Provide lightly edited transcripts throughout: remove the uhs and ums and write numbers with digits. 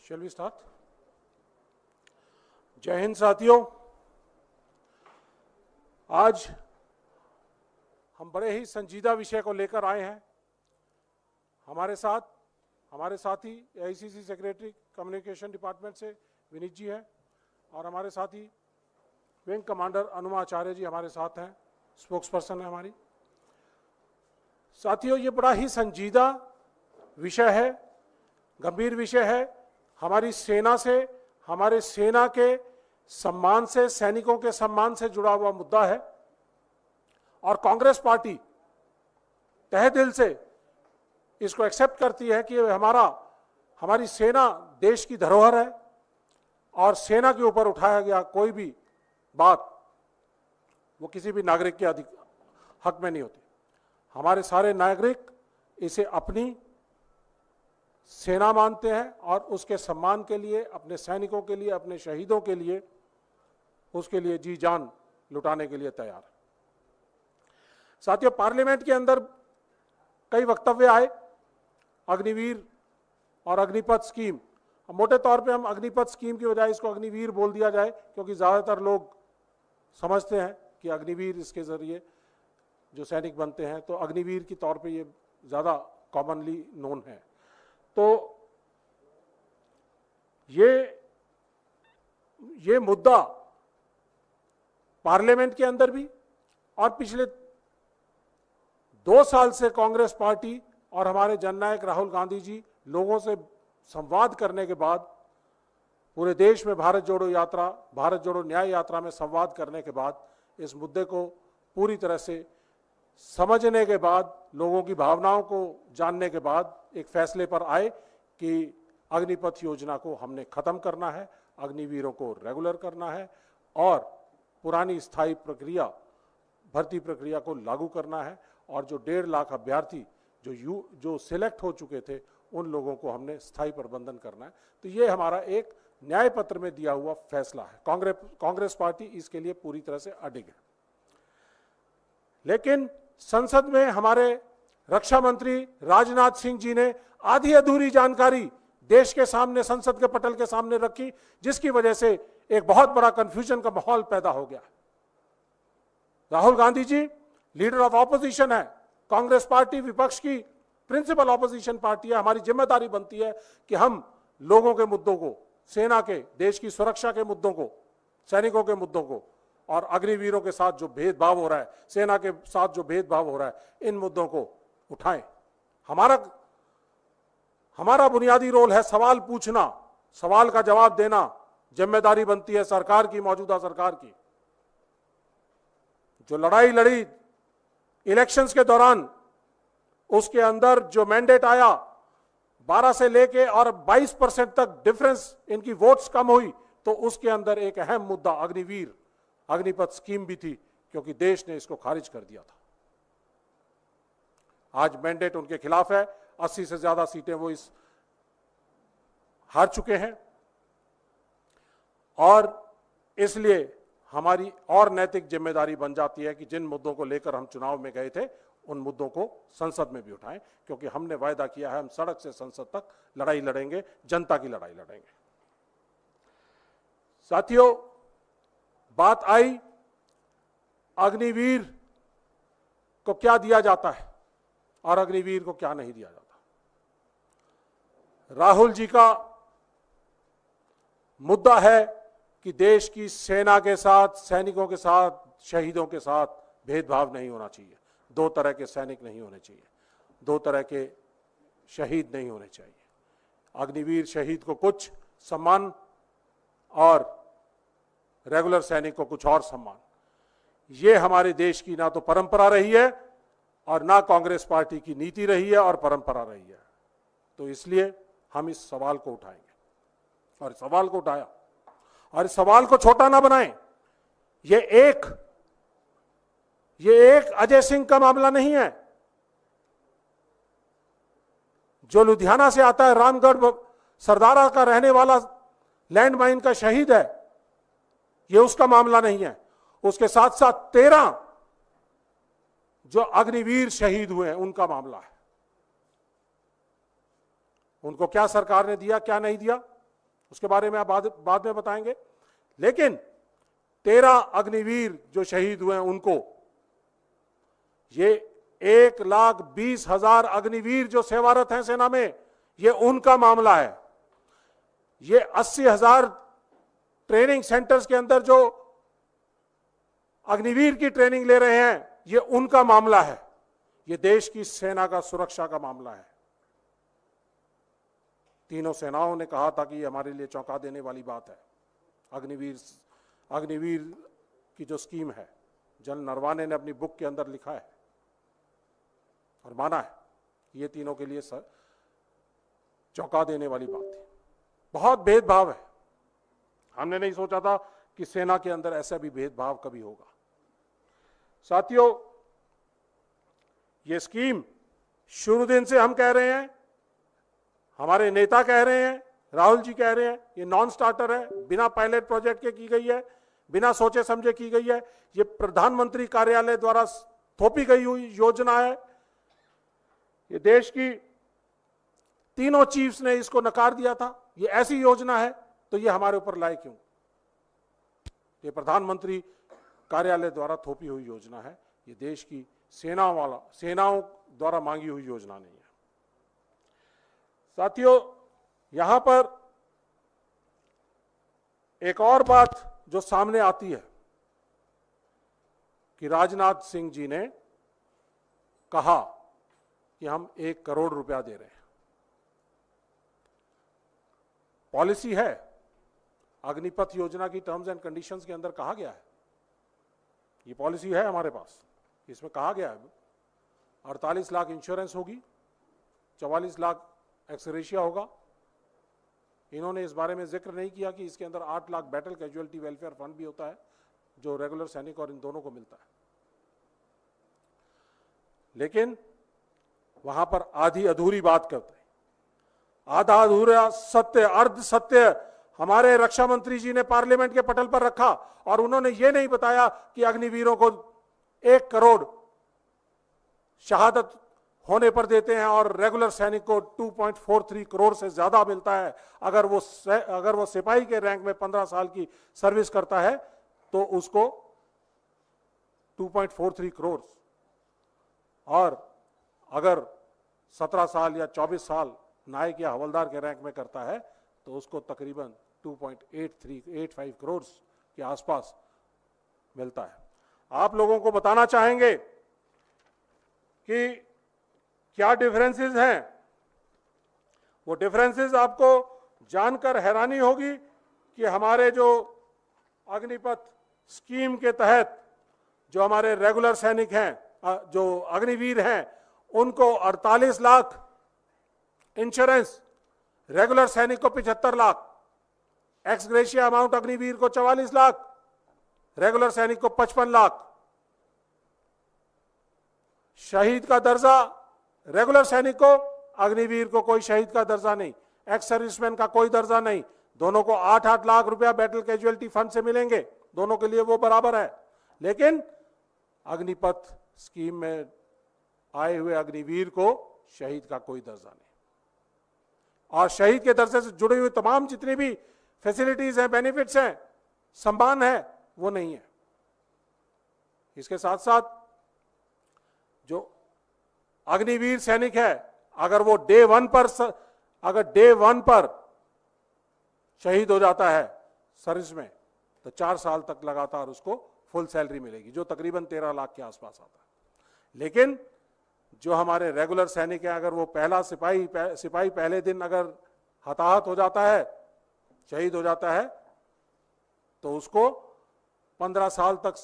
Shall we start? जय हिंद साथियों, आज हम बड़े ही संजीदा विषय को लेकर आए हैं। हमारे साथी एआईसीसी सेक्रेटरी कम्युनिकेशन डिपार्टमेंट से विनीत जी हैं और हमारे साथी विंग कमांडर अनुमा आचार्य जी हमारे साथ हैं, स्पोक्स पर्सन है हमारी। साथियों, ये बड़ा ही संजीदा विषय है, गंभीर विषय है। हमारी सेना से, हमारे सेना के सम्मान से, सैनिकों के सम्मान से जुड़ा हुआ मुद्दा है और कांग्रेस पार्टी तहे दिल से इसको एक्सेप्ट करती है कि हमारी सेना देश की धरोहर है और सेना के ऊपर उठाया गया कोई भी बात वो किसी भी नागरिक के हक में नहीं होती। हमारे सारे नागरिक इसे अपनी सेना मानते हैं और उसके सम्मान के लिए, अपने सैनिकों के लिए, अपने शहीदों के लिए, उसके लिए जी जान लुटाने के लिए तैयार है। साथियों, पार्लियामेंट के अंदर कई वक्तव्य आए अग्निवीर और अग्निपथ स्कीम। मोटे तौर पे हम अग्निपथ स्कीम की बजाय इसको अग्निवीर बोल दिया जाए, क्योंकि ज़्यादातर लोग समझते हैं कि अग्निवीर इसके ज़रिए जो सैनिक बनते हैं, तो अग्निवीर के तौर पे ये ज़्यादा कॉमनली नोन है। तो ये मुद्दा पार्लियामेंट के अंदर भी और पिछले 2 साल से कांग्रेस पार्टी और हमारे जननायक राहुल गांधी जी लोगों से संवाद करने के बाद, पूरे देश में भारत जोड़ो न्याय यात्रा में संवाद करने के बाद, इस मुद्दे को पूरी तरह से समझने के बाद, लोगों की भावनाओं को जानने के बाद एक फैसले पर आए कि अग्निपथ योजना को हमने खत्म करना है, अग्निवीरों को रेगुलर करना है और पुरानी स्थायी प्रक्रिया, भर्ती प्रक्रिया को लागू करना है और जो 1.5 लाख अभ्यर्थी जो सिलेक्ट हो चुके थे उन लोगों को हमने स्थायी प्रबंधन करना है। तो ये हमारा एक न्याय पत्र में दिया हुआ फैसला है। कांग्रेस पार्टी इसके लिए पूरी तरह से अडिग है। लेकिन संसद में हमारे रक्षा मंत्री राजनाथ सिंह जी ने आधी अधूरी जानकारी देश के सामने, संसद के पटल के सामने रखी, जिसकी वजह से एक बहुत बड़ा कंफ्यूजन का माहौल पैदा हो गया। Rahul Gandhi ji leader of opposition है, कांग्रेस पार्टी विपक्ष की प्रिंसिपल ऑपोजिशन पार्टी है। हमारी जिम्मेदारी बनती है कि हम लोगों के मुद्दों को, सेना के, देश की सुरक्षा के मुद्दों को, सैनिकों के मुद्दों को और अग्निवीरों के साथ जो भेदभाव हो रहा है, सेना के साथ जो भेदभाव हो रहा है, इन मुद्दों को उठाएं। हमारा बुनियादी रोल है सवाल पूछना, सवाल का जवाब देना। जिम्मेदारी बनती है सरकार की, मौजूदा सरकार की। जो लड़ाई लड़ी इलेक्शंस के दौरान, उसके अंदर जो मैंडेट आया 12 से लेके और 22% तक डिफरेंस, इनकी वोट्स कम हुई, तो उसके अंदर एक अहम मुद्दा अग्निपथ स्कीम भी थी, क्योंकि देश ने इसको खारिज कर दिया था। आज मैंडेट उनके खिलाफ है, 80 से ज्यादा सीटें वो हार चुके हैं और इसलिए हमारी और नैतिक जिम्मेदारी बन जाती है कि जिन मुद्दों को लेकर हम चुनाव में गए थे, उन मुद्दों को संसद में भी उठाएं, क्योंकि हमने वायदा किया है हम सड़क से संसद तक लड़ाई लड़ेंगे, जनता की लड़ाई लड़ेंगे। साथियों, बात आई अग्निवीर को क्या दिया जाता है और अग्निवीर को क्या नहीं दिया जाता। राहुल जी का मुद्दा है कि देश की सेना के साथ, सैनिकों के साथ, शहीदों के साथ भेदभाव नहीं होना चाहिए। 2 तरह के सैनिक नहीं होने चाहिए, 2 तरह के शहीद नहीं होने चाहिए। अग्निवीर शहीद को कुछ सम्मान और रेगुलर सैनिक को कुछ और सम्मान। ये हमारे देश की ना तो परंपरा रही है और ना कांग्रेस पार्टी की नीति रही है और परंपरा रही है। तो इसलिए हम इस सवाल को उठाएंगे और इस सवाल को उठाया और इस सवाल को छोटा ना बनाएं। ये एक अजय सिंह का मामला नहीं है। जो लुधियाना से आता है, रामगढ़ सरदारा का रहने वाला लैंडमाइन का शहीद है, ये उसका मामला नहीं है। उसके साथ साथ 13 जो अग्निवीर शहीद हुए हैं उनका मामला है। उनको क्या सरकार ने दिया, क्या नहीं दिया, उसके बारे में आप बाद में बताएंगे। लेकिन 13 अग्निवीर जो शहीद हुए हैं उनको, ये 1,20,000 अग्निवीर जो सेवारत हैं सेना में, ये उनका मामला है। ये 80,000 ट्रेनिंग सेंटर्स के अंदर जो अग्निवीर की ट्रेनिंग ले रहे हैं, ये उनका मामला है। ये देश की सेना का सुरक्षा का मामला है। तीनों सेनाओं ने कहा था कि ये हमारे लिए चौंका देने वाली बात है। अग्निवीर की जो स्कीम है, जनरल नरवाने ने अपनी बुक के अंदर लिखा है और माना है कि ये तीनों के लिए चौंका देने वाली बात थी। बहुत भेदभाव है। हमने नहीं सोचा था कि सेना के अंदर ऐसा भी भेदभाव कभी होगा। साथियों, ये स्कीम शुरू दिन से हम कह रहे हैं, हमारे नेता कह रहे हैं, राहुल जी कह रहे हैं, ये नॉन स्टार्टर है, बिना पायलट प्रोजेक्ट के की गई है, बिना सोचे समझे की गई है। ये प्रधानमंत्री कार्यालय द्वारा थोपी गई हुई योजना है। ये देश की तीनों चीफ्स ने इसको नकार दिया था। ये ऐसी योजना है तो ये हमारे ऊपर लाए क्यों? ये प्रधानमंत्री कार्यालय द्वारा थोपी हुई योजना है। ये देश की सेनाओं द्वारा मांगी हुई योजना नहीं है। साथियों, यहां पर एक और बात जो सामने आती है कि राजनाथ सिंह जी ने कहा कि हम 1 करोड़ रुपया दे रहे हैं। पॉलिसी है, अग्निपथ योजना की टर्म्स एंड कंडीशंस के अंदर कहा गया है, ये पॉलिसी है हमारे पास। इसमें कहा गया है 48 लाख इंश्योरेंस होगी, 44 लाख एक्सग्रेशिया होगा। इन्होंने इस बारे में जिक्र नहीं किया कि इसके अंदर 8 lakh battle casualty welfare fund भी होता है, जो रेगुलर सैनिक और इन दोनों को मिलता है। लेकिन वहां पर आधी अधूरी बात करते हैं, आधा अधूरा सत्य, अर्ध सत्य हमारे रक्षा मंत्री जी ने पार्लियामेंट के पटल पर रखा और उन्होंने ये नहीं बताया कि अग्निवीरों को 1 करोड़ शहादत होने पर देते हैं और रेगुलर सैनिक को 2.43 करोड़ से ज्यादा मिलता है। अगर वो सिपाही के रैंक में 15 साल की सर्विस करता है तो उसको 2.43 करोड़, और अगर 17 साल या 24 साल नायक या हवलदार के रैंक में करता है तो उसको तकरीबन 2.85 करोड़ के आसपास मिलता है। आप लोगों को बताना चाहेंगे कि क्या डिफरेंसेस हैं। वो डिफरेंसेस आपको जानकर हैरानी होगी कि हमारे जो अग्निपथ स्कीम के तहत जो हमारे रेगुलर सैनिक हैं, जो अग्निवीर हैं, उनको 48 लाख इंश्योरेंस, रेगुलर सैनिक को 75 lakh, x gratia amount Agniveer को 44 लाख, रेगुलर सैनिक को 55 लाख। शहीद का दर्जा रेगुलर सैनिक को, अग्निवीर को कोई शहीद का दर्जा नहीं, एक्स सर्विसमैन का कोई दर्जा नहीं। दोनों को 8-8 लाख रुपया बैटल कैजुअलिटी फंड से मिलेंगे, दोनों के लिए वो बराबर है। लेकिन अग्निपथ स्कीम में आए हुए अग्निवीर को शहीद का कोई दर्जा नहीं, और शहीद के दर्जे से जुड़ी हुई तमाम जितनी भी फैसिलिटीज हैं, बेनिफिट्स हैं, सम्मान है, वो नहीं है। इसके साथ साथ जो अग्निवीर सैनिक है, अगर वो डे वन पर शहीद हो जाता है सर्विस में, तो 4 साल तक लगातार उसको फुल सैलरी मिलेगी, जो तकरीबन 13 लाख के आसपास आता है। लेकिन जो हमारे रेगुलर सैनिक हैं, अगर वो पहला सिपाही पहले दिन अगर हताहत हो जाता है, शहीद हो जाता है, तो उसको 15 साल तक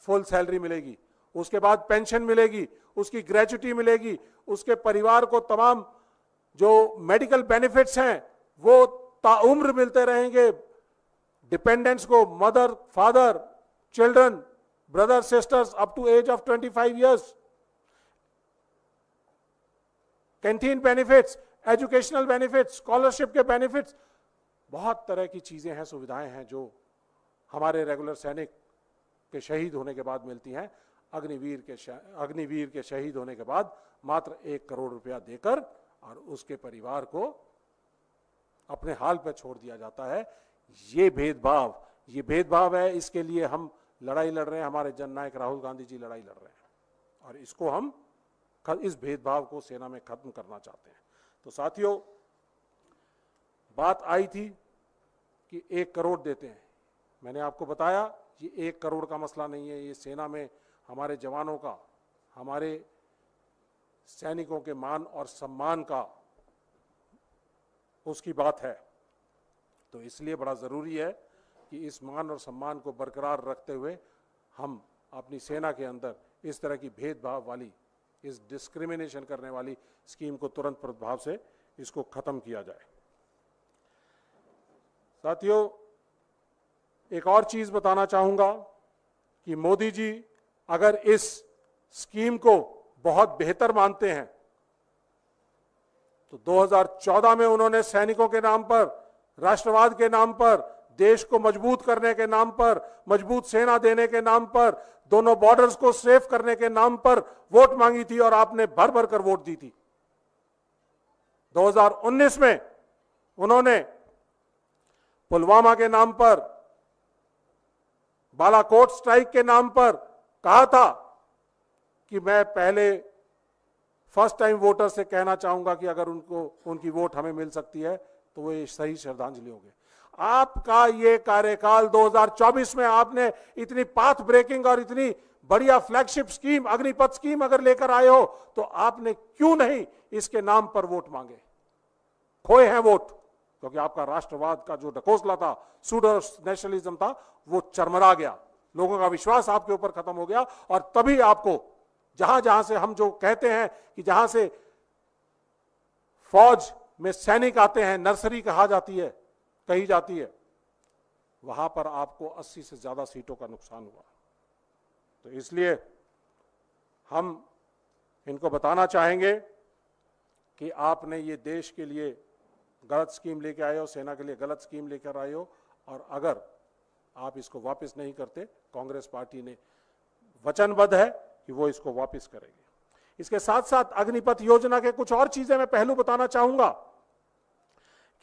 फुल सैलरी मिलेगी, उसके बाद पेंशन मिलेगी, उसकी ग्रेच्युटी मिलेगी, उसके परिवार को तमाम जो मेडिकल बेनिफिट्स हैं वो ताउम्र मिलते रहेंगे। डिपेंडेंट्स को, mother, father, children, brother, sisters up to age of 25 years, canteen benefits, educational benefits, scholarship के बेनिफिट्स, बहुत तरह की चीजें हैं, सुविधाएं हैं जो हमारे रेगुलर सैनिक के शहीद होने के बाद मिलती हैं। अग्निवीर के शहीद होने के बाद मात्र 1 करोड़ रुपया देकर और उसके परिवार को अपने हाल पर छोड़ दिया जाता है। ये भेदभाव है, इसके लिए हम लड़ाई लड़ रहे हैं, हमारे जननायक राहुल गांधी जी लड़ाई लड़ रहे हैं और इसको हम इस भेदभाव को सेना में खत्म करना चाहते हैं। तो साथियों, बात आई थी कि 1 करोड़ देते हैं। मैंने आपको बताया ये 1 करोड़ का मसला नहीं है, ये सेना में हमारे जवानों का, हमारे सैनिकों के मान और सम्मान का उसकी बात है। तो इसलिए बड़ा ज़रूरी है कि इस मान और सम्मान को बरकरार रखते हुए हम अपनी सेना के अंदर इस तरह की भेदभाव वाली, इस डिस्क्रिमिनेशन करने वाली स्कीम को तुरंत प्रभाव से इसको खत्म किया जाए। साथियों, एक और चीज बताना चाहूंगा कि मोदी जी अगर इस स्कीम को बहुत बेहतर मानते हैं तो 2014 में उन्होंने सैनिकों के नाम पर, राष्ट्रवाद के नाम पर, देश को मजबूत करने के नाम पर, मजबूत सेना देने के नाम पर, दोनों बॉर्डर्स को सेफ करने के नाम पर वोट मांगी थी और आपने भर भर कर वोट दी थी। 2019 में उन्होंने पुलवामा के नाम पर, बालाकोट स्ट्राइक के नाम पर कहा था कि मैं पहले फर्स्ट टाइम वोटर से कहना चाहूंगा कि अगर उनकी वोट हमें मिल सकती है तो वो सही श्रद्धांजलि होगी। आपका ये कार्यकाल 2024 में आपने इतनी पाथ ब्रेकिंग और इतनी बढ़िया फ्लैगशिप स्कीम, अग्निपथ स्कीम अगर लेकर आए हो तो आपने क्यों नहीं इसके नाम पर वोट मांगे? खोए हैं वोट, क्योंकि आपका राष्ट्रवाद का जो ढकोसला था, सूडो नेशनलिज्म था, वो चरमरा गया, लोगों का विश्वास आपके ऊपर खत्म हो गया। और तभी आपको जहां जहां से हम जो कहते हैं कि जहां से फौज में सैनिक आते हैं, नर्सरी कही जाती है, वहां पर आपको 80 से ज्यादा सीटों का नुकसान हुआ। तो इसलिए हम इनको बताना चाहेंगे कि आपने ये देश के लिए गलत स्कीम लेके आए हो, सेना के लिए गलत स्कीम लेकर आए हो, और अगर आप इसको वापस नहीं करते, कांग्रेस पार्टी ने वचनबद्ध है कि वो इसको वापस करेगी। इसके साथ साथ अग्निपथ योजना के कुछ और चीजें मैं पहलू बताना चाहूंगा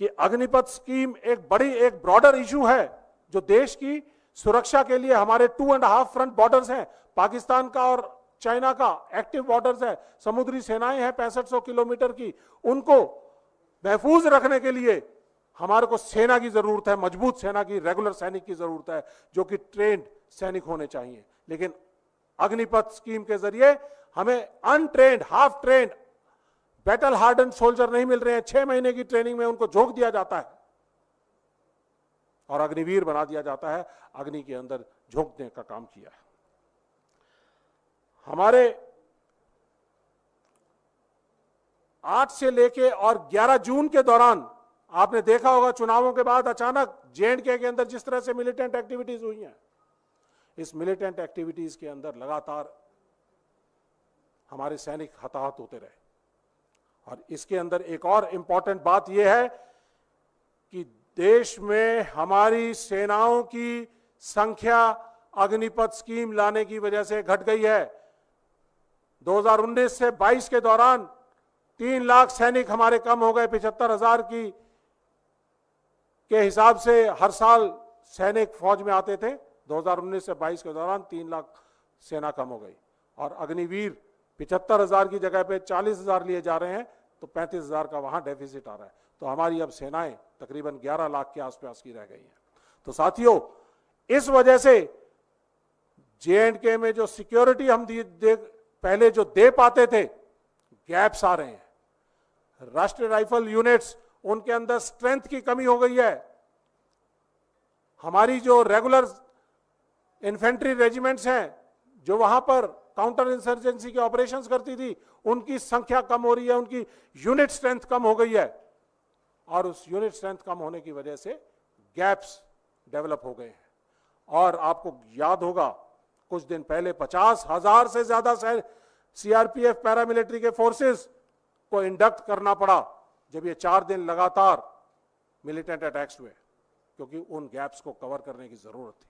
कि अग्निपथ स्कीम एक ब्रॉडर इशू है जो देश की सुरक्षा के लिए, हमारे 2.5 फ्रंट बॉर्डर्स हैं, पाकिस्तान का और चाइना का एक्टिव बॉर्डर्स है, समुद्री सेनाएं हैं 6500 किलोमीटर की, उनको महफूज रखने के लिए हमारे को सेना की जरूरत है, मजबूत सेना की, रेगुलर सैनिक की जरूरत है, जो कि ट्रेंड सैनिक होने चाहिए। लेकिन अग्निपथ स्कीम के जरिए हमें untrained, half trend, battle harden soldier नहीं मिल रहे हैं। 6 महीने की ट्रेनिंग में उनको झोंक दिया जाता है और अग्निवीर बना दिया जाता है, अग्नि के अंदर झोंकने का काम किया है। हमारे 8 से लेके और 11 जून के दौरान आपने देखा होगा, चुनावों के बाद अचानक J&K के अंदर जिस तरह से मिलिटेंट एक्टिविटीज हुई हैं, इस मिलिटेंट एक्टिविटीज के अंदर लगातार हमारे सैनिक हताहत होते रहे। और इसके अंदर एक और इंपॉर्टेंट बात यह है कि देश में हमारी सेनाओं की संख्या अग्निपथ स्कीम लाने की वजह से घट गई है। 2019 से 22 के दौरान 3 लाख सैनिक हमारे कम हो गए। 75,000 के हिसाब से हर साल सैनिक फौज में आते थे। 2019 से 22 के दौरान 3 लाख सेना कम हो गई और अग्निवीर 75,000 की जगह पे 40,000 लिए जा रहे हैं, तो 35,000 का वहां डेफिसिट आ रहा है। तो हमारी अब सेनाएं तकरीबन 11 लाख के आसपास की रह गई हैं। तो साथियों, इस वजह से J&K में जो सिक्योरिटी हम पहले जो दे पाते थे, गैप्स आ रहे हैं। राष्ट्रीय राइफल यूनिट्स, उनके अंदर स्ट्रेंथ की कमी हो गई है। हमारी जो रेगुलर इन्फेंट्री रेजिमेंट्स हैं, जो वहां पर काउंटर इंसर्जेंसी के ऑपरेशंस करती थी, उनकी संख्या कम हो रही है, उनकी यूनिट स्ट्रेंथ कम हो गई है और उस यूनिट स्ट्रेंथ कम होने की वजह से गैप्स डेवलप हो गए हैं। और आपको याद होगा, कुछ दिन पहले 50,000 से ज्यादा CRPF पैरामिलिट्री के फोर्सेस को इंडक्ट करना पड़ा जब ये 4 दिन लगातार मिलिटेंट अटैक्स हुए, क्योंकि उन गैप्स को कवर करने की जरूरत थी,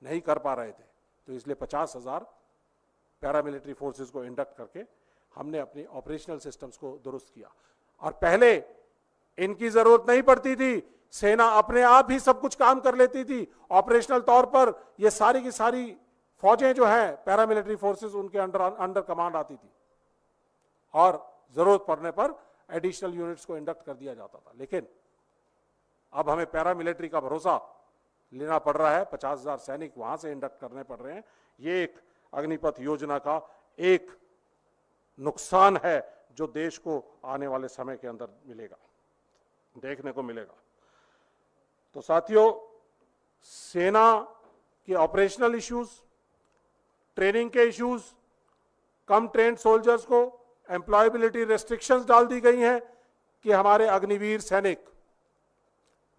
नहीं कर पा रहे थे। तो इसलिए 50,000 पैरामिलिट्री फोर्सेस को इंडक्ट करके हमने अपनी ऑपरेशनल सिस्टम्स को दुरुस्त किया। और पहले इनकी जरूरत नहीं पड़ती थी, सेना अपने आप ही सब कुछ काम कर लेती थी। ऑपरेशनल तौर पर ये सारी की सारी फौजें जो हैं पैरामिलिट्री फोर्सेस उनके अंडर कमांड आती थी और जरूरत पड़ने पर एडिशनल यूनिट्स को इंडक्ट कर दिया जाता था। लेकिन अब हमें पैरामिलिट्री का भरोसा लेना पड़ रहा है, 50,000 सैनिक वहां से इंडक्ट करने पड़ रहे हैं। ये एक अग्निपथ योजना का एक नुकसान है जो देश को आने वाले समय के अंदर मिलेगा, देखने को मिलेगा। तो साथियों, सेना के ऑपरेशनल इश्यूज, ट्रेनिंग के इश्यूज, कम ट्रेंड सोल्जर्स को एम्प्लॉयबिलिटी रेस्ट्रिक्शंस डाल दी गई हैं कि हमारे अग्निवीर सैनिक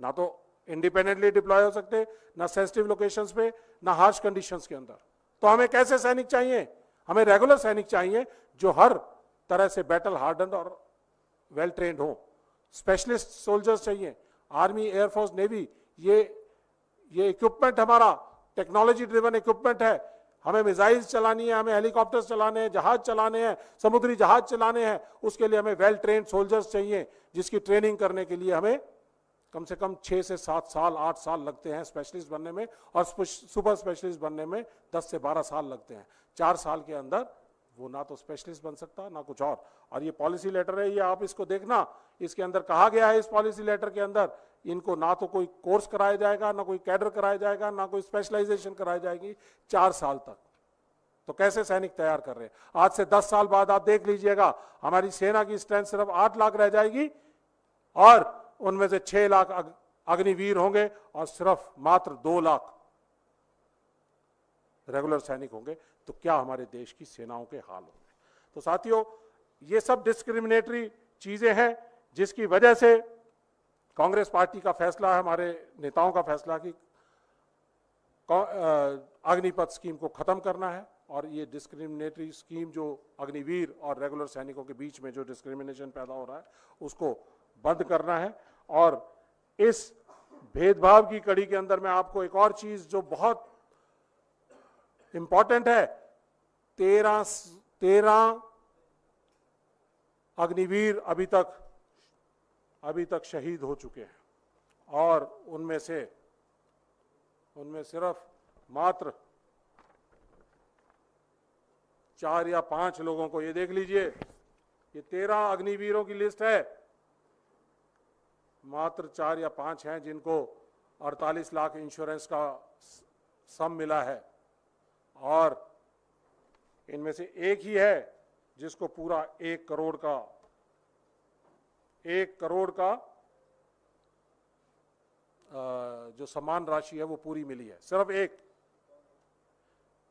ना तो इंडिपेंडेंटली डिप्लॉय हो सकते, ना सेंसिटिव लोकेशंस पे, ना हार्श कंडीशंस के अंदर। तो हमें कैसे सैनिक चाहिए? हमें रेगुलर सैनिक चाहिए जो हर तरह से बैटल हार्डन्ड और वेल ट्रेन्ड हो। स्पेशलिस्ट सोल्जर्स चाहिए, आर्मी, एयरफोर्स, नेवी। ये इक्विपमेंट हमारा टेक्नोलॉजी ड्रिवन इक्विपमेंट है। हमें मिसाइल्स चलानी है, हमें हेलीकॉप्टर्स चलाने हैं, जहाज चलाने हैं, समुद्री जहाज चलाने हैं। उसके लिए हमें वेल ट्रेन्ड सोल्जर्स चाहिए, जिसकी ट्रेनिंग करने के लिए हमें कम से कम 6 से 7 साल, 8 साल लगते हैं स्पेशलिस्ट बनने में, और सुपर स्पेशलिस्ट बनने में 10 से 12 साल लगते हैं। 4 साल के अंदर वो ना तो स्पेशलिस्ट बन सकता ना कुछ और ये पॉलिसी लेटर है, ये आप इसको देखना, इसके अंदर कहा गया है, इस पॉलिसी लेटर के अंदर इनको ना तो कोई कोर्स कराया जाएगा, ना कोई कैडर कराया जाएगा, ना कोई स्पेशलाइजेशन कराई जाएगी 4 साल तक। तो कैसे सैनिक तैयार कर रहे हैं? आज से 10 साल बाद आप देख लीजिएगा, हमारी सेना की स्ट्रेंथ सिर्फ 8 लाख रह जाएगी और उनमें से 6 लाख अग्निवीर होंगे और सिर्फ मात्र 2 लाख रेगुलर सैनिक होंगे। तो क्या हमारे देश की सेनाओं के हाल होंगे? तो साथियों, ये सब डिस्क्रिमिनेटरी चीजें हैं जिसकी वजह से कांग्रेस पार्टी का फैसला है, हमारे नेताओं का फैसला कि अग्निपथ स्कीम को खत्म करना है और ये डिस्क्रिमिनेटरी स्कीम जो अग्निवीर और रेगुलर सैनिकों के बीच में जो डिस्क्रिमिनेशन पैदा हो रहा है उसको बंद करना है। और इस भेदभाव की कड़ी के अंदर मैं आपको एक और चीज जो बहुत इंपॉर्टेंट है, 13 अग्निवीर अभी तक शहीद हो चुके हैं और उनमें सिर्फ मात्र 4 या 5 लोगों को, ये देख लीजिए, ये 13 अग्निवीरों की लिस्ट है, मात्र 4 या 5 हैं जिनको 48 लाख इंश्योरेंस का सम मिला है और इनमें से एक ही है जिसको पूरा 1 करोड़ का जो सम्मान राशि है वो पूरी मिली है, सिर्फ एक।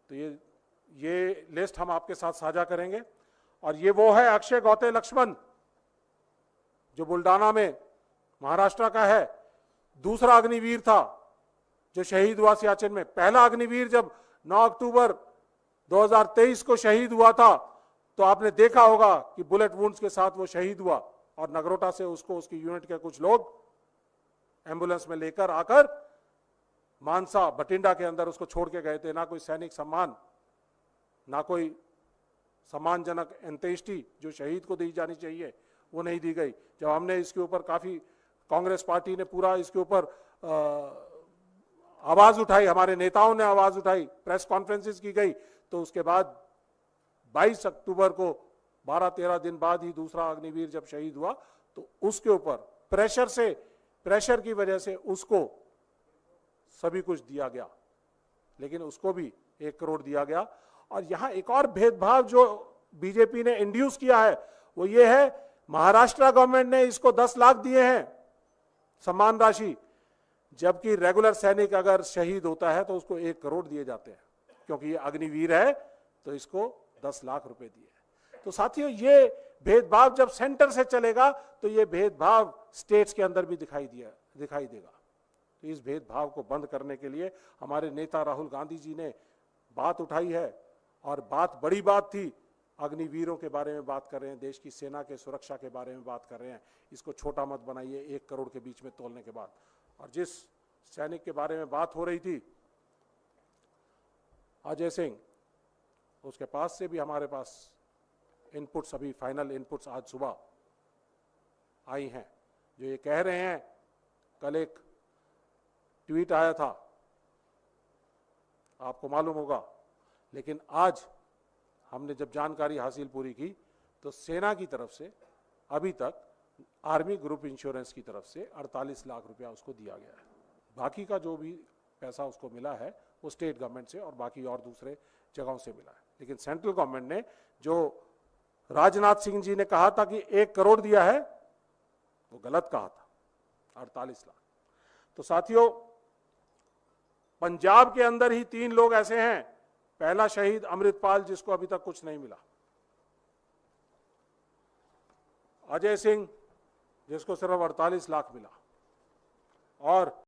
तो ये लिस्ट हम आपके साथ साझा करेंगे। और ये वो है अक्षय गौते लक्ष्मण जो बुल्डाना में महाराष्ट्र का है, दूसरा अग्निवीर था जो शहीद हुआ सियाचिन में। पहला अग्निवीर जब 9 अक्टूबर 2023 को शहीद हुआ था तो आपने देखा होगा कि बुलेट वुंड्स के साथ वो शहीद हुआ और नगरोटा से उसको उसकी यूनिट के कुछ लोग एम्बुलेंस में लेकर आकर मानसा बठिंडा के अंदर उसको छोड़ के गए थे। ना कोई सैनिक सम्मान, ना कोई सम्मानजनक अंत्येष्टि जो शहीद को दी जानी चाहिए वो नहीं दी गई। जब हमने इसके ऊपर काफी, कांग्रेस पार्टी ने पूरा इसके ऊपर आवाज उठाई, हमारे नेताओं ने आवाज उठाई, प्रेस कॉन्फ्रेंसेस की गई, तो उसके बाद 22 अक्टूबर को 12-13 दिन बाद ही दूसरा अग्निवीर जब शहीद हुआ तो उसके ऊपर प्रेशर की वजह से उसको सभी कुछ दिया गया, लेकिन उसको भी 1 करोड़ दिया गया। और यहां एक और भेदभाव जो बीजेपी ने इंड्यूस किया है वो ये है, महाराष्ट्र गवर्नमेंट ने इसको 10 लाख दिए हैं सम्मान राशि, जबकि रेगुलर सैनिक अगर शहीद होता है तो उसको 1 करोड़ दिए जाते हैं, क्योंकि ये अग्निवीर है तो इसको 10 लाख रुपए दिए। तो साथियों, ये भेदभाव जब सेंटर से चलेगा तो ये भेदभाव स्टेट्स के अंदर भी दिखाई देगा। तो इस भेदभाव को बंद करने के लिए हमारे नेता राहुल गांधी जी ने बात उठाई है और बात बड़ी बात थी। अग्निवीरों के बारे में बात कर रहे हैं, देश की सेना के सुरक्षा के बारे में बात कर रहे हैं, इसको छोटा मत बनाइए 1 करोड़ के बीच में तोलने के बाद। और जिस सैनिक के बारे में बात हो रही थी अजय सिंह, उसके पास से भी हमारे पास इनपुट्स, अभी फाइनल इनपुट्स आज सुबह आई हैं, जो ये कह रहे हैं, कल एक ट्वीट आया था, आपको मालूम होगा, लेकिन आज हमने जब जानकारी हासिल पूरी की तो सेना की तरफ से अभी तक आर्मी ग्रुप इंश्योरेंस की तरफ से 48 लाख रुपया उसको दिया गया है। बाकी का जो भी पैसा उसको मिला है वो स्टेट गवर्नमेंट से और बाकी और दूसरे जगहों से मिला है। लेकिन सेंट्रल गवर्नमेंट ने जो राजनाथ सिंह जी ने कहा था कि 1 करोड़ दिया है, वो गलत कहा था, 48 लाख। तो साथियों, पंजाब के अंदर ही 3 लोग ऐसे हैं, पहला शहीद अमृतपाल जिसको अभी तक कुछ नहीं मिला, अजय सिंह जिसको सिर्फ 48 लाख मिला, और